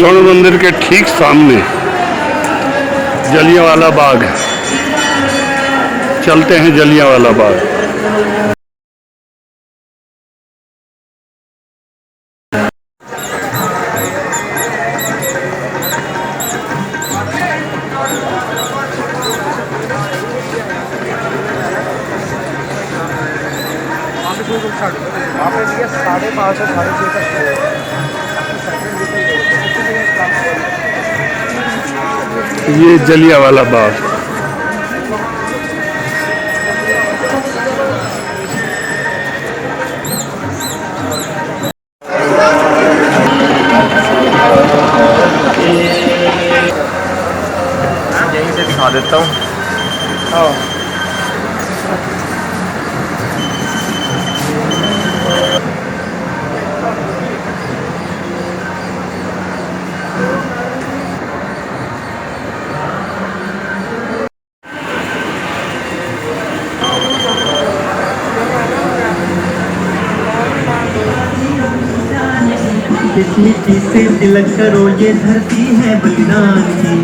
स्वर्ण मंदिर के ठीक सामने जलियांवाला बाग है। चलते हैं जलियांवाला बाग। आपने दिया 5:30 से 6:30 तक। ये जलियांवाला बाग। यहीं से दिखा देता हूँ। इस मिट्टी से तिलक करो, ये धरती है बलिदान की।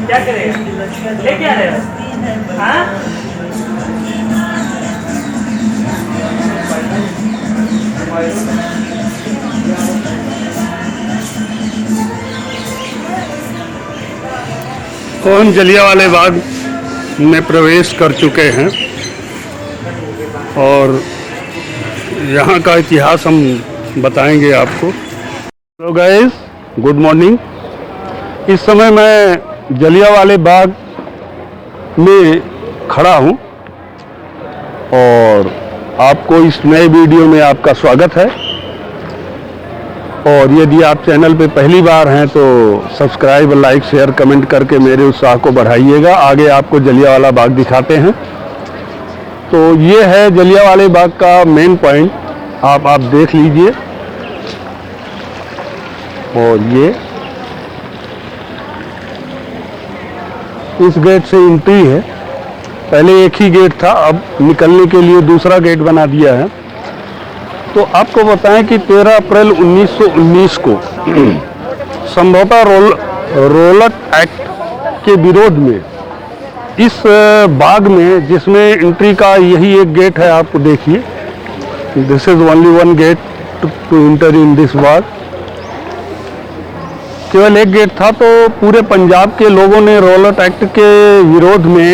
क्या करेगा? लेके आ रहे हो? हाँ? तो हम जलियांवाले बाग में प्रवेश कर चुके हैं और यहाँ का इतिहास हम बताएंगे आपको। Hello guys, good morning. इस समय मैं जलियांवाले बाग में खड़ा हूँ और आपको इस नए वीडियो में आपका स्वागत है। और यदि आप चैनल पे पहली बार हैं तो सब्सक्राइब, लाइक, शेयर, कमेंट करके मेरे उत्साह को बढ़ाइएगा। आगे आपको जलियांवाला बाग दिखाते हैं। तो ये है जलियांवाले बाग का मेन पॉइंट, आप देख लीजिए। और ये इस गेट से एंट्री है। पहले एक ही गेट था, अब निकलने के लिए दूसरा गेट बना दिया है। तो आपको बताएं कि 13 अप्रैल 1919 को समझौता रौलट एक्ट के विरोध में इस बाग में, जिसमें एंट्री का यही एक गेट है, आपको देखिए, this is only one gate to enter in this बाग। केवल एक गेट था। तो पूरे पंजाब के लोगों ने रौलट एक्ट के विरोध में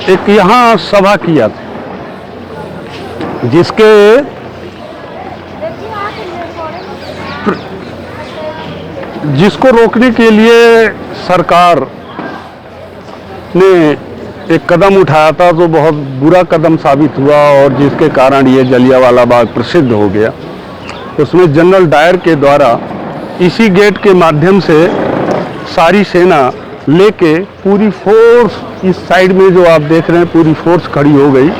एक यहाँ सभा किया था, जिसको रोकने के लिए सरकार ने एक कदम उठाया था, जो बहुत बुरा कदम साबित हुआ और जिसके कारण ये जलियांवाला बाग प्रसिद्ध हो गया। उसमें जनरल डायर के द्वारा इसी गेट के माध्यम से सारी सेना लेके पूरी फोर्स, इस साइड में जो आप देख रहे हैं पूरी फोर्स खड़ी हो गई।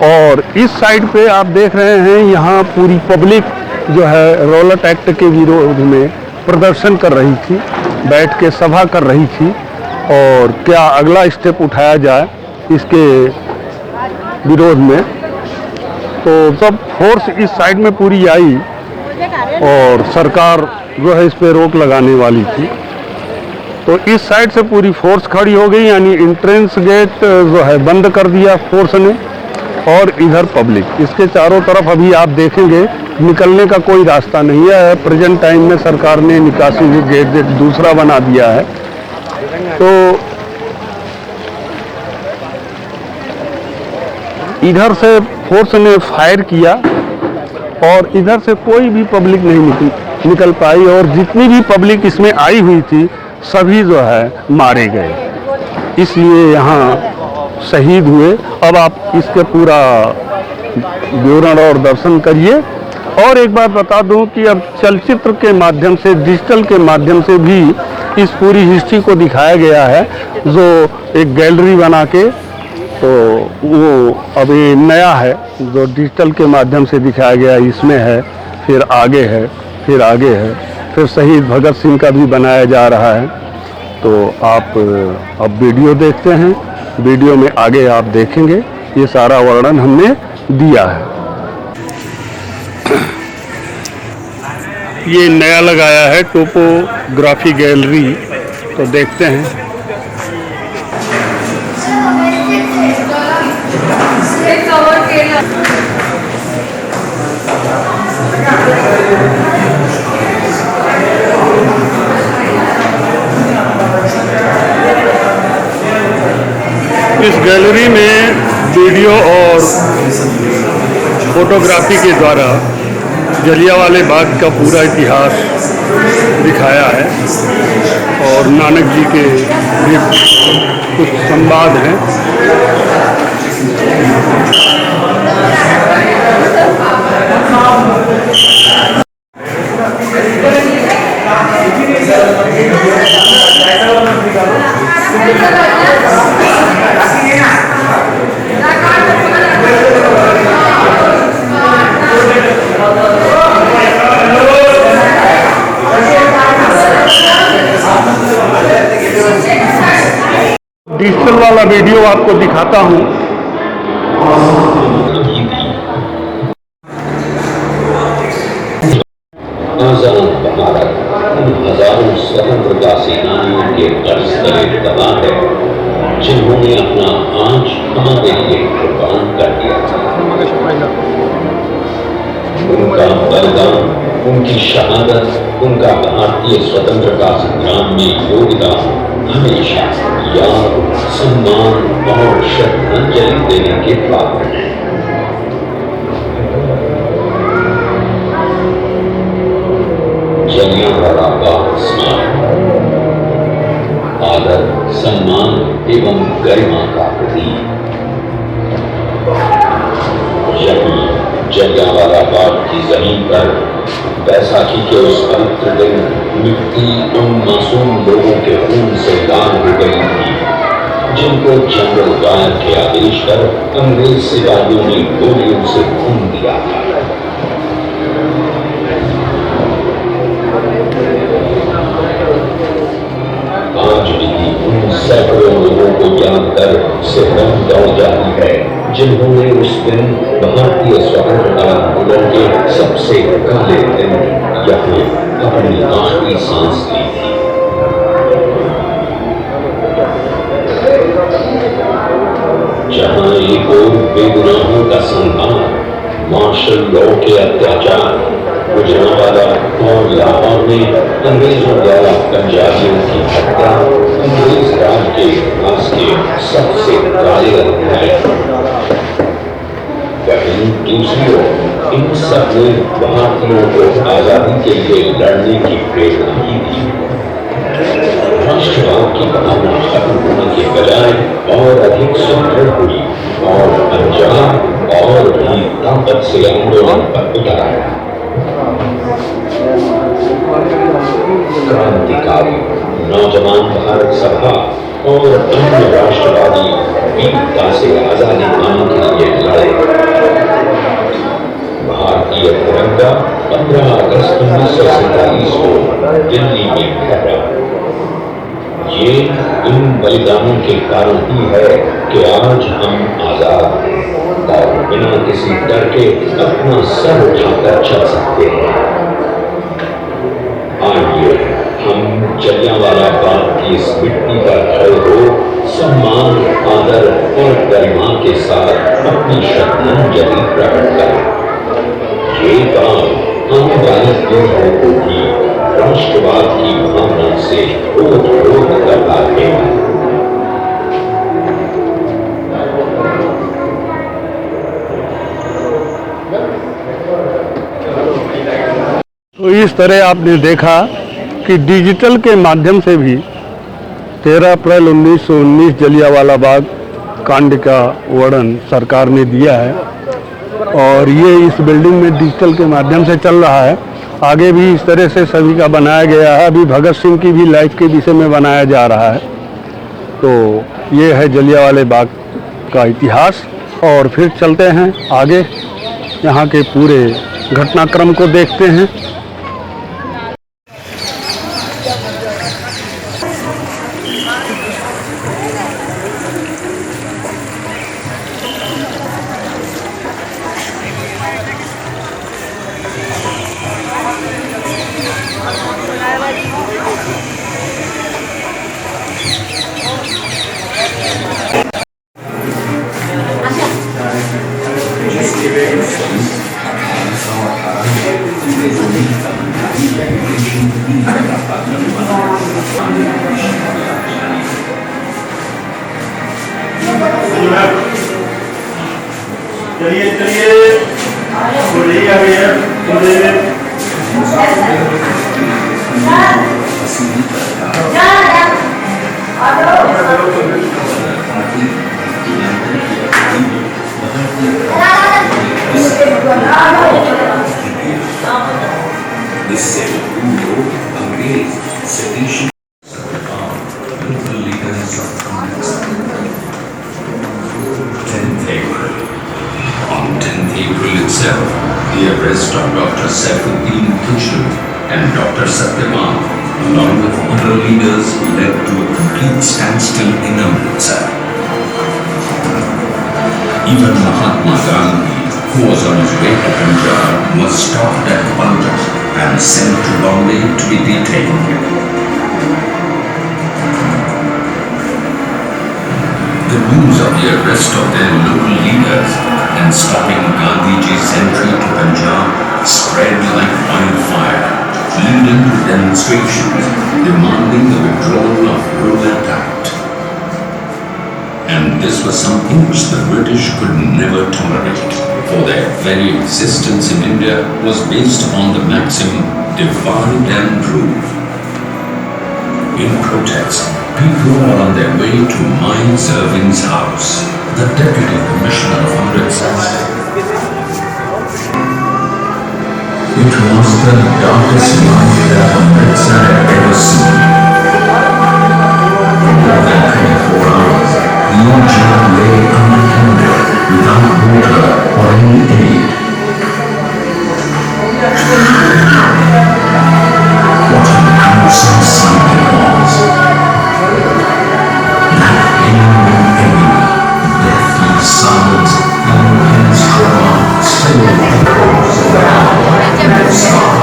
और इस साइड पे आप देख रहे हैं यहाँ पूरी पब्लिक जो है रौलट एक्ट के विरोध में प्रदर्शन कर रही थी, बैठ के सभा कर रही थी और क्या अगला स्टेप उठाया जाए इसके विरोध में। तो सब फोर्स इस साइड में पूरी आई और सरकार जो है इस पे रोक लगाने वाली थी। तो इस साइड से पूरी फोर्स खड़ी हो गई, यानी एंट्रेंस गेट जो है बंद कर दिया फोर्स ने। और इधर पब्लिक, इसके चारों तरफ अभी आप देखेंगे निकलने का कोई रास्ता नहीं है। प्रेजेंट टाइम में सरकार ने निकासी गेट दूसरा बना दिया है। तो इधर से फोर्स ने फायर किया और इधर से कोई भी पब्लिक नहीं निकल पाई और जितनी भी पब्लिक इसमें आई हुई थी सभी जो है मारे गए, इसलिए यहाँ शहीद हुए। अब आप इसके पूरा विवरण और दर्शन करिए। और एक बात बता दूं कि अब चलचित्र के माध्यम से, डिजिटल के माध्यम से भी इस पूरी हिस्ट्री को दिखाया गया है, जो एक गैलरी बना के, तो वो अभी नया है जो डिजिटल के माध्यम से दिखाया गया, इसमें है, फिर आगे है, फिर आगे है, फिर शहीद भगत सिंह का भी बनाया जा रहा है। तो आप अब वीडियो देखते हैं, वीडियो में आगे आप देखेंगे ये सारा वर्णन हमने दिया है। ये नया लगाया है टोपोग्राफी गैलरी, तो देखते हैं। इस गैलरी में वीडियो और फोटोग्राफी के द्वारा जलियांवाले बाग का पूरा इतिहास दिखाया है और नानक जी के भी कुछ संवाद हैं। डिजिटल वाला वीडियो आपको दिखाता हूँ। आजाद भारत उन हजारों स्वतंत्रता सेनानियों के कर्ज तले दबा है जिन्होंने अपना आंच हमारे लिए कुर्बान कर दिया था। उनका बलिदान, उनकी शहादत, उनका भारतीय स्वतंत्रता संग्राम में योगदान हमेशा याद, सम्मान और श्रद्धांजलि देने के पात्र हैं। जलियांवाला बाग स्मारक आदर, सम्मान एवं गरिमा का प्रतीक। यही जलियांवाला बाग की जमीन पर बैसाखी के उस पवित्र दिन मिट्टी उन मासूम लोगों के खून से लाल हो गई थी जिनको जनरल डायर के आदेश पर अंग्रेज सिपाहियों ने गोलियों से खून दिया था। आज भी उन सैकड़ों लोगों को याद कर सिरदर्द दौड़ जाती है जिन्होंने उस दिन भारतीय स्वतंत्रता आंदोलन के सबसे काले दिन यहाँ अपनी आखिरी सांस ली थी। जहाँ एक और बेगुनाहों का संहार, मार्शल लॉ के अत्याचार, गुजरांवाला और लाहौर में अंग्रेजों द्वारा पंजाबियों की हत्या अंग्रेज राज के इतिहास के सबसे काले अध्याय। वहीं दूसरी ओर इन सब ने भारतीयों को आजादी के लिए लड़ने की प्रेरणा ही दी। राष्ट्रवाद की भावना खत्म होने के बजाय और अधिक सुदृढ़ हुई और पंजाब और भी ताकत से आंदोलन पर उतरा। क्रांतिकारी नौजवान भारत सभा और अन्य राष्ट्रवादी वीरता से आजादी पाने के लिए लड़े। भारतीय तिरंगा 15 अगस्त 1947 को दिल्ली में फहरा। ये इन बलिदानों के कारण ही है कि आज हम आजाद हैं और बिना किसी डर के अपना सर उठाकर चल सकते हैं। आइए हम जलियांवाला बाग की इस मिट्टी पर खड़े हो सम्मान, आदर और गरिमा के साथ अपनी श्रद्धांजलि प्रकट करें। ये बाग आने वाली पीढ़ियों को भी राष्ट्रवाद की भावना से ओत-प्रोत करता है। तो इस तरह आपने देखा कि डिजिटल के माध्यम से भी 13 अप्रैल 1919 जलियांवाला बाग कांड का वर्णन सरकार ने दिया है और ये इस बिल्डिंग में डिजिटल के माध्यम से चल रहा है। आगे भी इस तरह से सभी का बनाया गया है। अभी भगत सिंह की भी लाइफ के विषय में बनाया जा रहा है। तो ये है जलियांवाला बाग का इतिहास और फिर चलते हैं आगे, यहाँ के पूरे घटनाक्रम को देखते हैं। चलिए बोलिए भैया the arrest of Dr. Saifuddin Kuchlu and Dr. Satyavan, along with other leaders, led to a complete standstill in Amritsar. Even Mahatma Gandhi, who was on his way to Punjab, was stopped at Punjab and sent to Bombay to be detained. The news of the arrest of their local leaders and stopping Gandhiji's entry to Punjab spread like wildfire, leading to demonstrations demanding the withdrawal of Rowlatt Act. And this was something which the British could never tolerate, for their very existence in India was based upon the maxim, divide and rule. In protest, people were on their way to Mines Irving's house, the deputy commissioner of Amritsar. It was the darkest night that Amritsar had ever seen. For more than 24 hours, the old jail lay unattended, without water or any aid. What an gruesome sight it was. That pain, deathly silence, intense trauma, still echoes around the sky.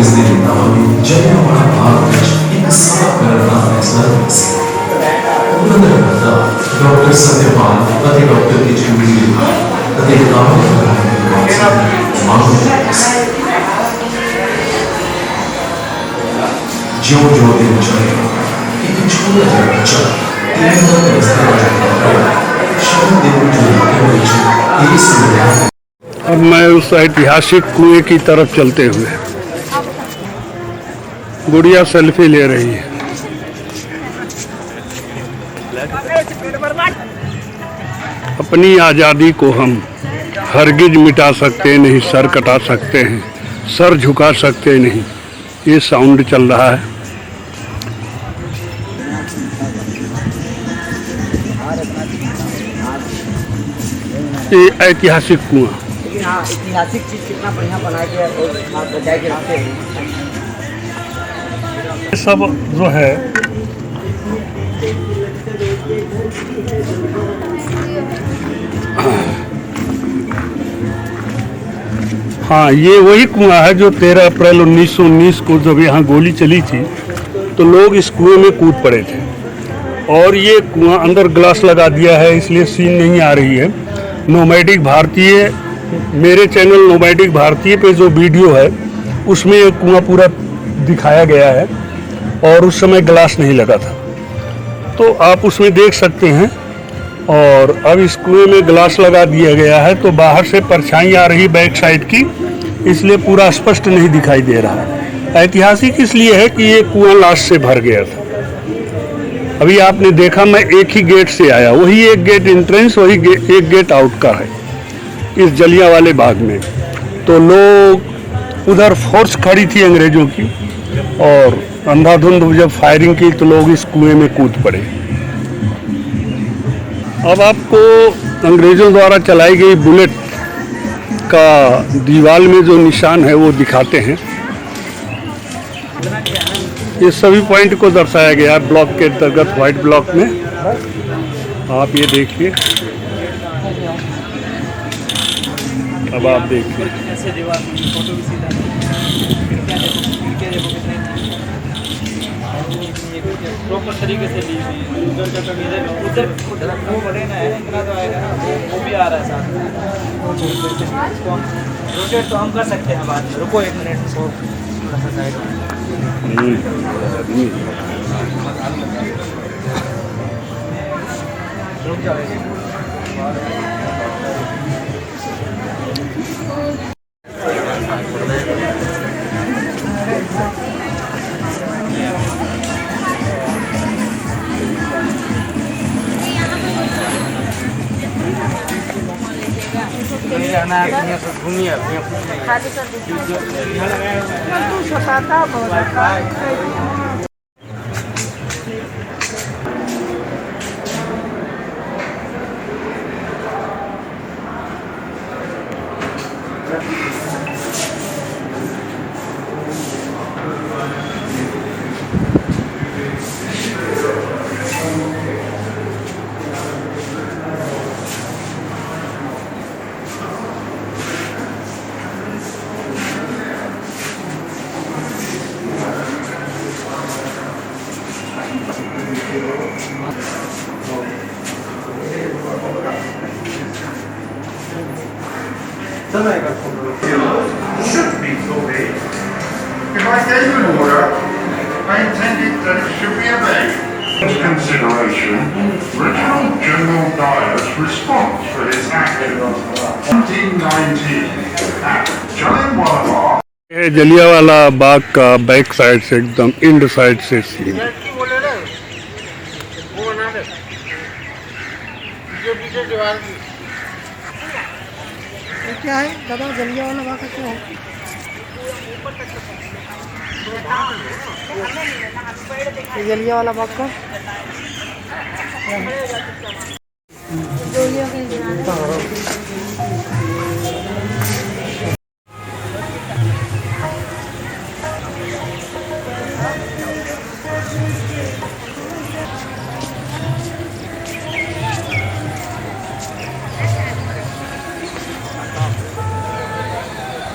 इस दिन नवमी जलियांवाला बाग ਵਿੱਚ ਇੱਕ ਸਭਾ ਕਰਨ ਦਾ ਫੈਸਲਾ ਲਿਆ ਸੀ। ਉਹਨਾਂ ਦਾ ਪਤਾ doctor ਸਤਿਆਵਾਨ ਅਤੇ ਡਾਕਟਰ ਕਿਚਲੂ ਅਤੇ ਕਾਬਲ ਮਾਲੂਮ ਸੀ। ਜਿਉਂ ਦਿਨ ਚੜ੍ਹੇ ਇੱਕ ਛੋਟਾ ਜਿਹਾ ਬੱਚਾ ਤੀਨ ਦਾ ਰਸਤਾ ਜਾਂਦਾ ਸ਼ਾਮ ਦੇ ਇਲਾਕੇ ਵਿੱਚ ਇਸ ਮਿਲਿਆ। अब मैं उस ऐतिहासिक कुएं की तरफ चलते हुए, गुड़िया सेल्फी ले रही है। अपनी आज़ादी को हम हरगिज मिटा सकते नहीं, सर कटा सकते हैं, सर झुका सकते नहीं, ये साउंड चल रहा है। ये ऐतिहासिक कुआं, ऐतिहासिक चीज कितना बढ़िया बना के और बचाए के रखते हैं। सब जो है हाँ, ये वही कुआं है जो 13 अप्रैल 1919 को जब यहाँ गोली चली थी तो लोग इस कुएं में कूद पड़े थे। और ये कुआं अंदर ग्लास लगा दिया है, इसलिए सीन नहीं आ रही है। नोमैडिक भारतीय, मेरे चैनल नोमैडिक भारतीय पे जो वीडियो है उसमें ये कुआं पूरा दिखाया गया है और उस समय ग्लास नहीं लगा था, तो आप उसमें देख सकते हैं। और अब इस कुएं में ग्लास लगा दिया गया है तो बाहर से परछाई आ रही बैक साइड की, इसलिए पूरा स्पष्ट नहीं दिखाई दे रहा है। ऐतिहासिक इसलिए है कि ये कुआं लाश से भर गया था। अभी आपने देखा मैं एक ही गेट से आया, वही एक गेट एंट्रेंस, वही एक गेट आउट का है इस जलियांवाले बाग में। तो लोग उधर फोर्स खड़ी थी अंग्रेजों की और अंधाधुंध जब फायरिंग की तो लोग इस कुएं में कूद पड़े। अब आपको अंग्रेजों द्वारा चलाई गई बुलेट का दीवार में जो निशान है वो दिखाते हैं। ये सभी पॉइंट को दर्शाया गया है ब्लॉक के अंतर्गत, व्हाइट ब्लॉक में। आप ये देखिए, अब आप देखिए प्रॉपर तरीके से ली हुई उधर वो बने ना है, इतना तो आएगा ना, वो भी आ रहा है साथ में। इसको हम रोटेट तो हम कर सकते हैं बाद में। रुको 1 मिनट, थोड़ा सा साइड रुक जाओ। घूमिए should be fully. If I gave an order, I intended that it should be obeyed. Consideration, Lieutenant General Dyer's response for his action. 1919 at Jallianwala Bagh. ये जलियांवाला बाग का बैक साइड से एकदम इंड साइड से scene. क्या है दादा जलियांवाला बाग का क्या है? जलियांवाला बाग का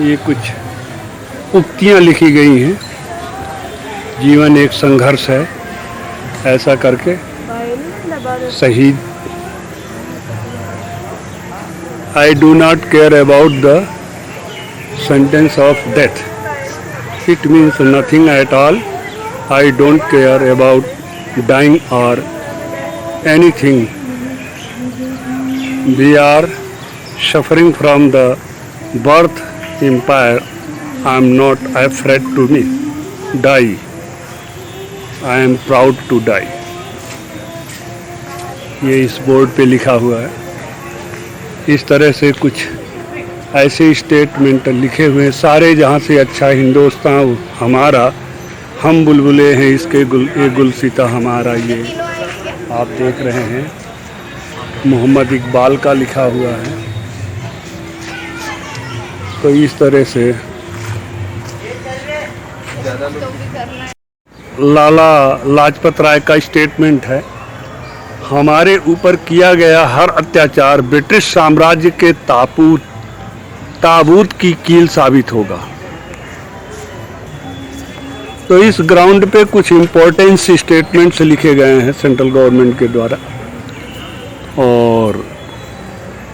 ये कुछ उक्तियाँ लिखी गई हैं, जीवन एक संघर्ष है, ऐसा करके शहीद। I do not care about the sentence of death. It means nothing at all. I don't care about dying or anything. We are suffering from the birth empire. I am not afraid to die. I am proud to die. ये इस board पे लिखा हुआ है। इस तरह से कुछ ऐसे स्टेटमेंट लिखे हुए हैं, सारे जहाँ से अच्छा हिंदुस्तान हमारा, हम बुलबुले हैं इसके ये गुलसिता हमारा, ये आप देख रहे हैं मोहम्मद इकबाल का लिखा हुआ है। तो इस तरह से लाला लाजपत राय का स्टेटमेंट है। हमारे ऊपर किया गया हर अत्याचार ब्रिटिश साम्राज्य के ताबूत की कील साबित होगा। तो इस ग्राउंड पे कुछ इम्पोर्टेंस स्टेटमेंट्स लिखे गए हैं सेंट्रल गवर्नमेंट के द्वारा और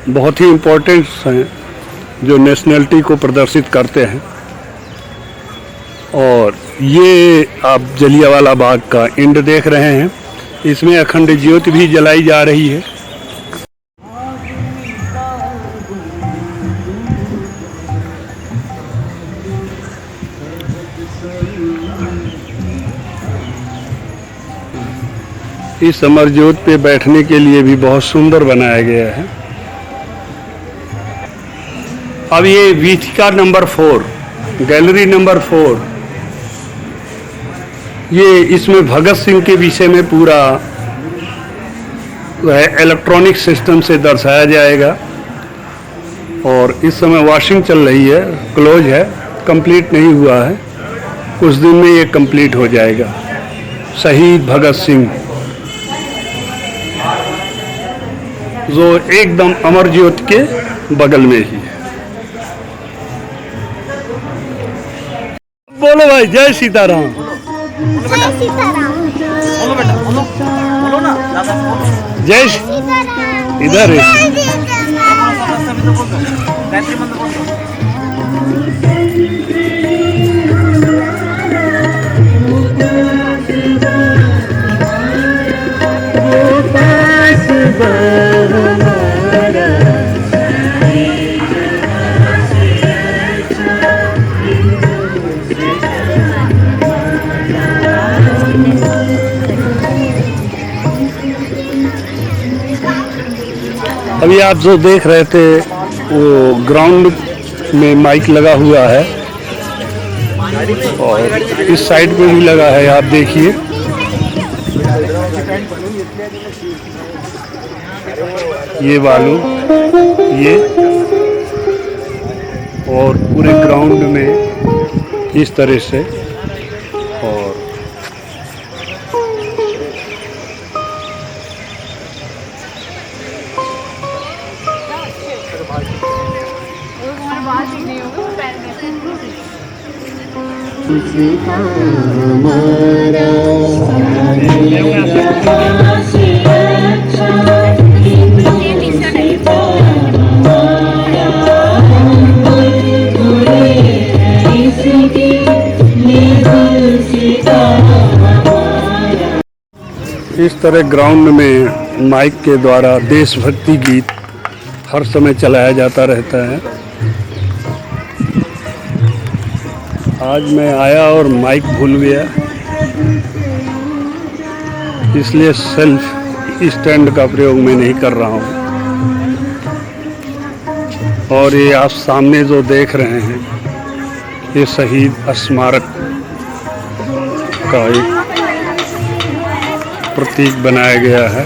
बहुत ही इम्पोर्टेंट्स हैं जो नेशनलिटी को प्रदर्शित करते हैं। और ये आप जलियांवाला बाग का एंड देख रहे हैं, इसमें अखंड ज्योति भी जलाई जा रही है। इस अमर ज्योत पे बैठने के लिए भी बहुत सुंदर बनाया गया है। अब ये वीथिका नंबर 4, गैलरी नंबर 4, ये इसमें भगत सिंह के विषय में पूरा इलेक्ट्रॉनिक सिस्टम से दर्शाया जाएगा। और इस समय वॉशिंग चल रही है, क्लोज है, कंप्लीट नहीं हुआ है, कुछ दिन में ये कंप्लीट हो जाएगा। शहीद भगत सिंह जो एकदम अमर ज्योत के बगल में ही है। बोलो भाई, जय सीताराम। जय सीताराम। बोलो बेटा, बोलो ना, ज़्यादा बोलो। जय इधर है। गायत्री मंत्र बोलो। अभी आप जो देख रहे थे वो ग्राउंड में माइक लगा हुआ है और इस साइड पे भी लगा है, आप देखिए। ये बालू, ये और पूरे ग्राउंड में इस तरह से। और इस तरह ग्राउंड में माइक के द्वारा देशभक्ति गीत हर समय चलाया जाता रहता है। आज मैं आया और माइक भूल गया, इसलिए सेल्फ स्टैंड का प्रयोग मैं नहीं कर रहा हूँ। और ये आप सामने जो देख रहे हैं, ये शहीद स्मारक का एक प्रतीक बनाया गया है।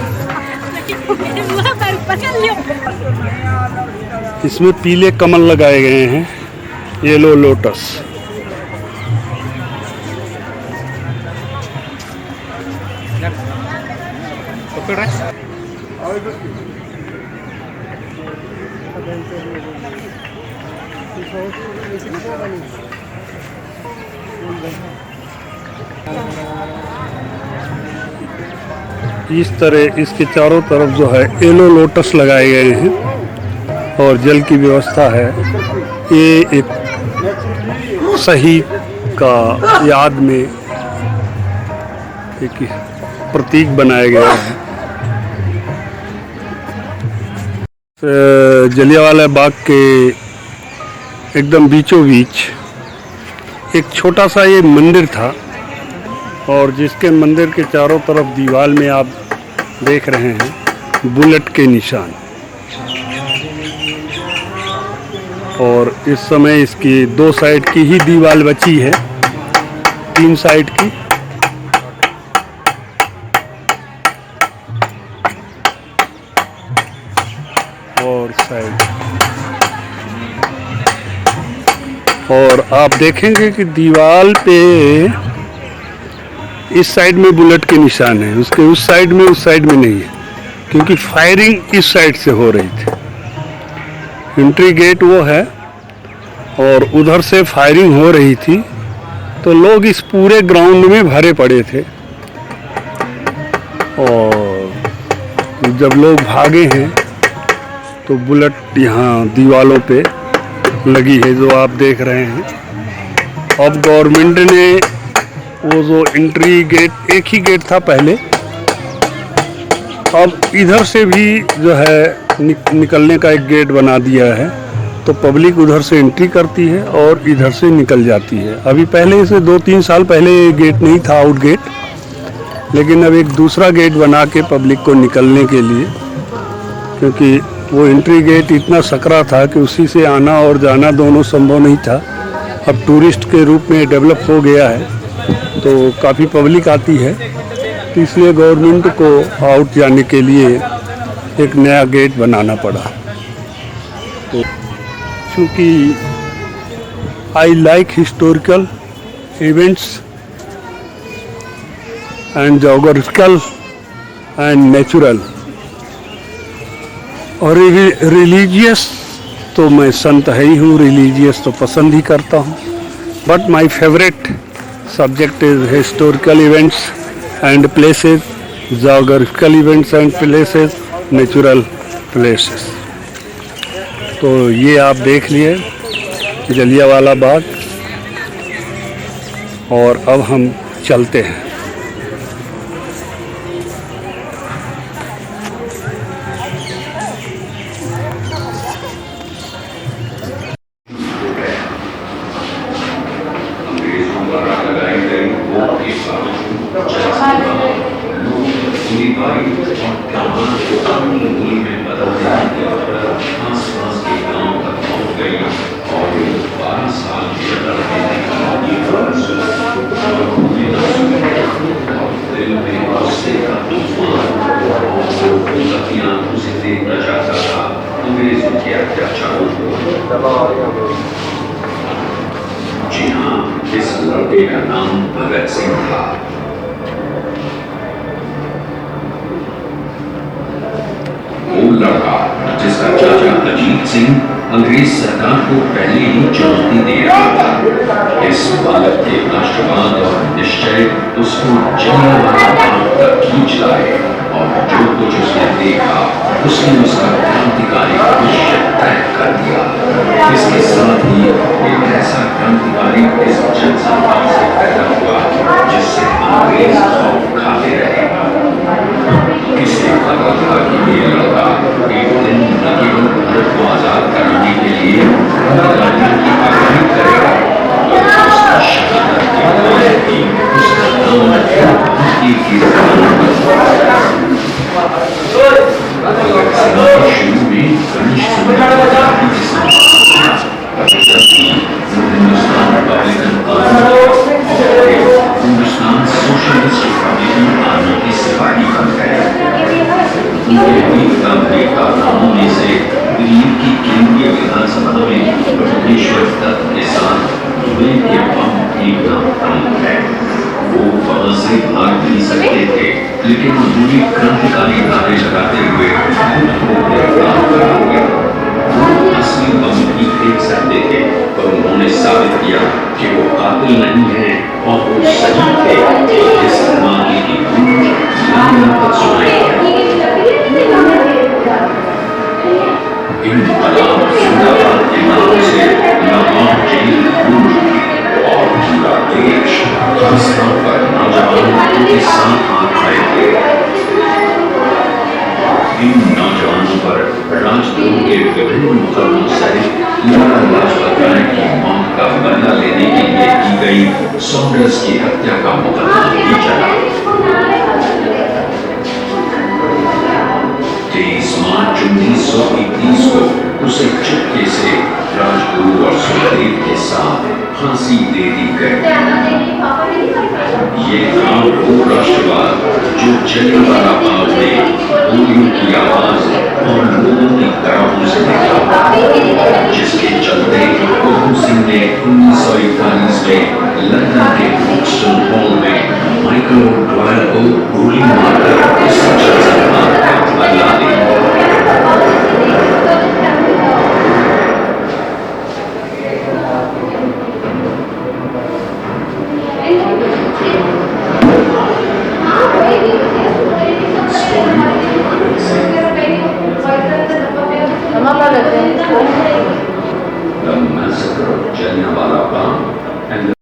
इसमें पीले कमल लगाए गए हैं, येलो लोटस। इस तरह इसके चारों तरफ जो है येलो लोटस लगाए गए हैं और जल की व्यवस्था है। ये एक शहीद का याद में एक प्रतीक बनाया गया है। जलियांवाला बाग के एकदम बीचों बीच एक छोटा सा ये मंदिर था और जिसके मंदिर के चारों तरफ दीवार में आप देख रहे हैं बुलेट के निशान। और इस समय इसकी 2 साइड की ही दीवार बची है, 3 साइड की। और साइड और आप देखेंगे कि दीवार पे इस साइड में बुलेट के निशान है, उसके उस साइड में नहीं है। क्योंकि फायरिंग इस साइड से हो रही थी। एंट्री गेट वो है और उधर से फायरिंग हो रही थी, तो लोग इस पूरे ग्राउंड में भरे पड़े थे और जब लोग भागे हैं तो बुलेट यहाँ दीवालों पे लगी है जो आप देख रहे हैं। अब गवर्नमेंट ने वो जो एंट्री गेट, एक ही गेट था पहले, अब इधर से भी जो है निकलने का एक गेट बना दिया है, तो पब्लिक उधर से एंट्री करती है और इधर से निकल जाती है। अभी पहले से 2-3 साल पहले ये गेट नहीं था, आउट गेट, लेकिन अब एक दूसरा गेट बना के पब्लिक को निकलने के लिए, क्योंकि वो एंट्री गेट इतना सकरा था कि उसी से आना और जाना दोनों संभव नहीं था। अब टूरिस्ट के रूप में डेवलप हो गया है तो काफ़ी पब्लिक आती है, तो इसलिए गवर्नमेंट को आउट जाने के लिए एक नया गेट बनाना पड़ा। तो क्योंकि I like historical events and geographical and natural, और रिलीजियस तो मैं संत है ही हूँ, रिलीजियस तो पसंद ही करता हूँ, but my favourite subject is historical events and places, geographical events and places, natural places. तो ये आप देख लिए जलियांवाला बाग, और अब हम चलते हैं। जी हाँ, इस लड़के का नाम भगत सिंह था। वो लड़का जिसका चाचा अजीत सिंह अंग्रेज सरकार को पहले ही चुनौती दे रहा था। इस बालक के राष्ट्रवाद और निश्चय उसको जलियांवाला बाग तक खींच लाए, और जो कुछ उसने देखा उसने उसका क्रांतिकारी भविष्य तय कर दिया। इसके साथ ही एक ऐसा क्रांतिकारी इस जनसंख्या से पैदा हुआ जिससे अंग्रेज खौफ खाते रहे। किसे पता था कि ये लड़का एक दिन न केवल भारत को आजाद कराने के लिए क्रांतिकारियों की आगाही करेगा, बल्कि उसकी शहादत के बाद भी उसका नाम भारतीय की जबान पर शुरू में कनिष्ठ हिंदुस्तान रिपब्लिकन आर्मी और हिंदुस्तान सोशलिस्ट रिपब्लिकन आर्मी के सिपाही बन गए। उनके वीरता के कारनामों में से दिल्ली की केंद्रीय विधानसभा में भुवनेश्वर दत्त के साथ धुएं के बम फेंकना प्रमुख है। वो वहां से भाग नहीं सकते थे, लेकिन उन्होंने क्रांतिकारी नारे लगाते हुए खुद को गिरफ्तार कर लिया। वो असली बम भी फेंक सकते थे, पर उन्होंने साबित किया कि वो कातिल नहीं है और वो सही थे। इस धमाके की गूंज दुनिया तक सुनाई पड़ी। इनकलाब जिंदाबाद के नाम से लाहौर जेल गूंज उठी और पूरा देश, खासतौर पर नौजवान उनके साथ आ खड़े थे। इन नौजवानों पर राजद्रोह के विभिन्न मुकदमों सहित लाला लाजपत राय की मौत का बदला लेने के लिए की गई सॉन्डर्स की हत्या का मुकदमा भी चला। 23 मार्च 1931 को उसे चुपके से राजगुरु और सुखदेव के साथ फांसी दे दी गई। ये था वो राष्ट्रवाद जो जलियांवाला बाग में गोलियों की आवाज और लोगों की तरह से निकला, जिसके चलते उधम सिंह ने 1941 में लंदन के ब्रॉक्सटन हॉल में माइकल ओ'डवायर को गोली मारकर इस जनसंहार का The massacre of Jallianwala Bagh and the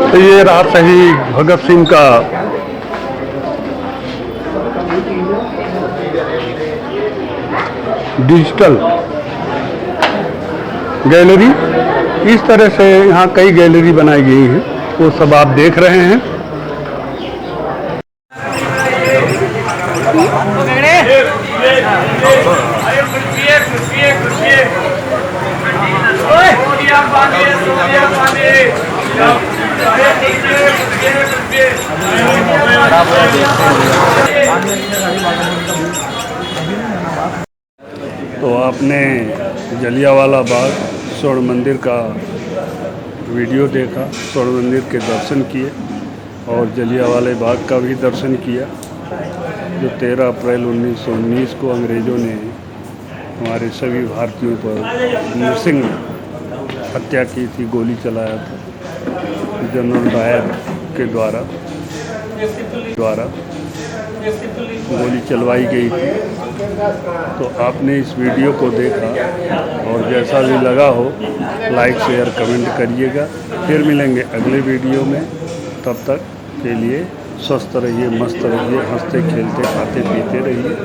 तो ये रहा शहीद भगत सिंह का डिजिटल गैलरी। इस तरह से यहाँ कई गैलरी बनाई गई हैं, वो सब आप देख रहे हैं। तो आपने जलियांवाला बाग स्वर्ण मंदिर का वीडियो देखा, स्वर्ण मंदिर के दर्शन किए और जलियांवाला बाग का भी दर्शन किया, जो 13 अप्रैल 1919 को अंग्रेज़ों ने हमारे सभी भारतीयों पर नृशंस हत्या की थी, गोली चलाया था जनरल डायर के द्वारा गोली चलवाई गई थी। तो आपने इस वीडियो को देखा और जैसा भी लगा हो लाइक शेयर कमेंट करिएगा। फिर मिलेंगे अगले वीडियो में, तब तक के लिए स्वस्थ रहिए, मस्त रहिए, हंसते खेलते खाते पीते रहिए।